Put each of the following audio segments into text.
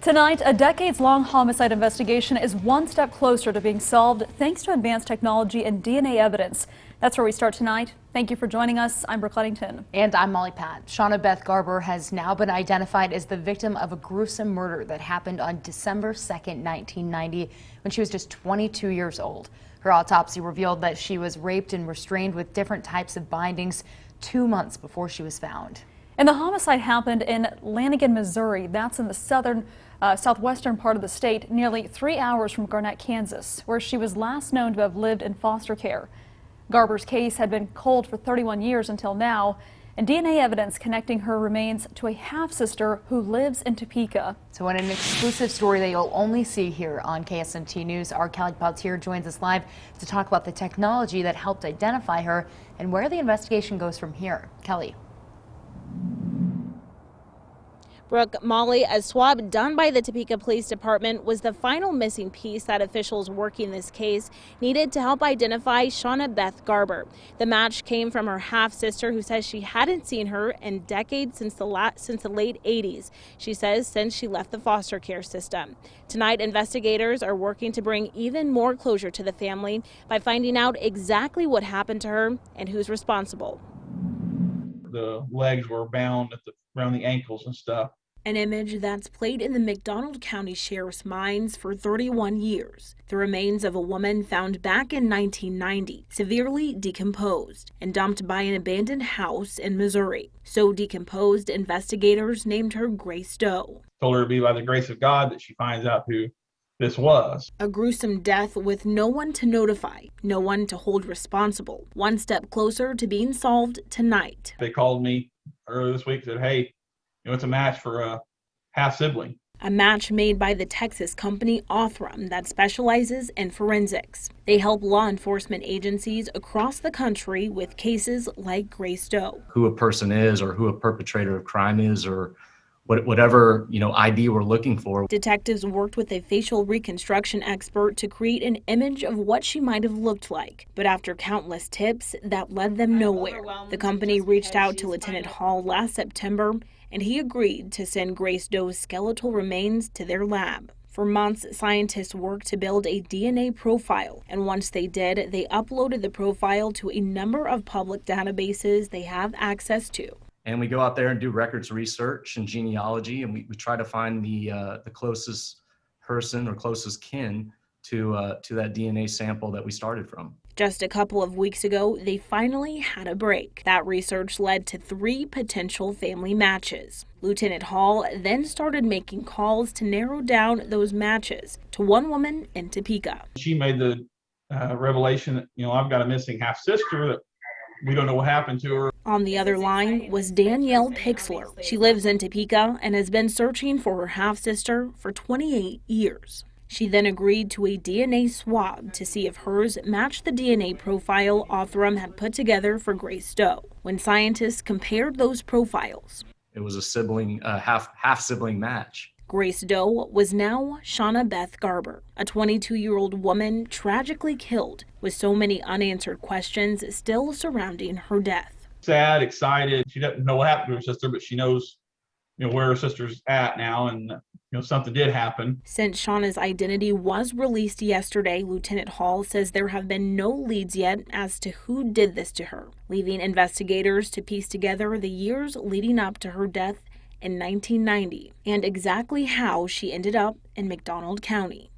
Tonight, a decades-long homicide investigation is one step closer to being solved thanks to advanced technology and DNA evidence. That's where we start tonight. Thank you for joining us. I'm Brooke Ludington. And I'm Molly Pat. Shauna Beth Garber has now been identified as the victim of a gruesome murder that happened on December 2nd, 1990, when she was just 22 years old. Her autopsy revealed that she was raped and restrained with different types of bindings 2 months before she was found. And the homicide happened in Lanigan, Missouri. That's in the southwestern part of the state, nearly 3 hours from Garnett, Kansas, where she was last known to have lived in foster care. Garber's case had been cold for 31 years until now, and DNA evidence connecting her remains to a half-sister who lives in Topeka. So in an exclusive story that you'll only see here on KSNT News, our Kelly Peltier joins us live to talk about the technology that helped identify her and where the investigation goes from here. Kelly. Brooke, Molly, a swab done by the Topeka Police Department was the final missing piece that officials working this case needed to help identify Shauna Beth Garber. The match came from her half-sister, who says she hadn't seen her in decades since the late 80s. She says since she left the foster care system. Tonight, investigators are working to bring even more closure to the family by finding out exactly what happened to her and who's responsible. The legs were bound around the ankles and stuff. An image that's played in the McDonald County Sheriff's minds for 31 years. The remains of a woman found back in 1990, severely decomposed and dumped by an abandoned house in Missouri. So decomposed, investigators named her Grace Doe. Told her to be by the grace of God that she finds out who this was. A gruesome death with no one to notify, no one to hold responsible. One step closer to being solved tonight. They called me earlier this week and said, hey, it's a match for a half-sibling. A match made by the Texas company Othram that specializes in forensics. They help law enforcement agencies across the country with cases like Grace Doe. Who a person is, or who a perpetrator of crime is, or whatever ID we're looking for. Detectives worked with a facial reconstruction expert to create an image of what she might have looked like. But after countless tips, that led them nowhere. The company reached out to Lieutenant Hall last September, and he agreed to send Grace Doe's skeletal remains to their lab. For months, scientists worked to build a DNA profile, and once they did, they uploaded the profile to a number of public databases they have access to. And we go out there and do records research and genealogy, and we try to find the closest person or closest kin to that DNA sample that we started from. Just a couple of weeks ago, they finally had a break. That research led to 3 potential family matches. Lieutenant Hall then started making calls to narrow down those matches to one woman in Topeka. She made the revelation that, I've got a missing half-sister that we don't know what happened to her. On the other line was Danielle Pixler. She lives in Topeka and has been searching for her half-sister for 28 years. She then agreed to a DNA swab to see if hers matched the DNA profile Othram had put together for Grace Doe. When scientists compared those profiles, it was a sibling, half-sibling match. Grace Doe was now Shauna Beth Garber, a 22-year-old woman tragically killed with so many unanswered questions still surrounding her death. Sad, excited. She doesn't know what happened to her sister, but she knows where her sister's at now, and something did happen. Since Shauna's identity was released yesterday, Lieutenant Hall says there have been no leads yet as to who did this to her, leaving investigators to piece together the years leading up to her death in 1990 and exactly how she ended up in McDonald County.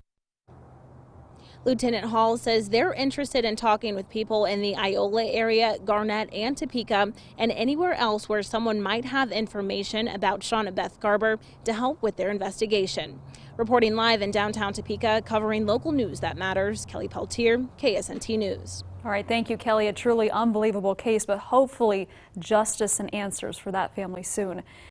Lieutenant Hall says they're interested in talking with people in the Iola area, Garnett, and Topeka, and anywhere else where someone might have information about Shauna Beth Garber to help with their investigation. Reporting live in downtown Topeka, covering local news that matters, Kelly Peltier, KSNT News. All right, thank you, Kelly. A truly unbelievable case, but hopefully justice and answers for that family soon.